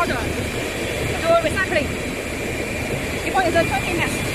powder to recycling. Before it's a 20 mesh.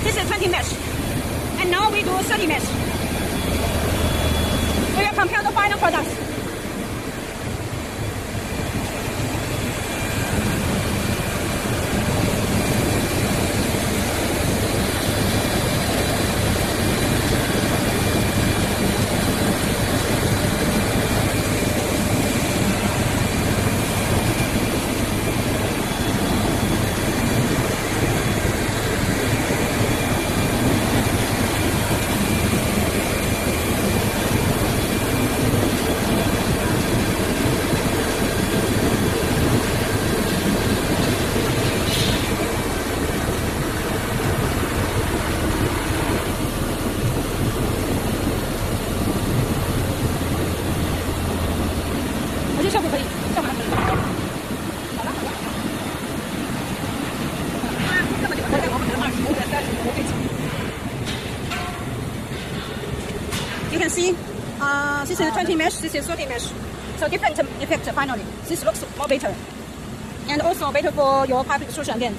This is 20 mesh. And now we do 30 mesh. We will compare the final products. You can see, this is 20 mesh, this is 30 mesh. So different effect finally. This looks more better. And also better for your pipe extrusion again.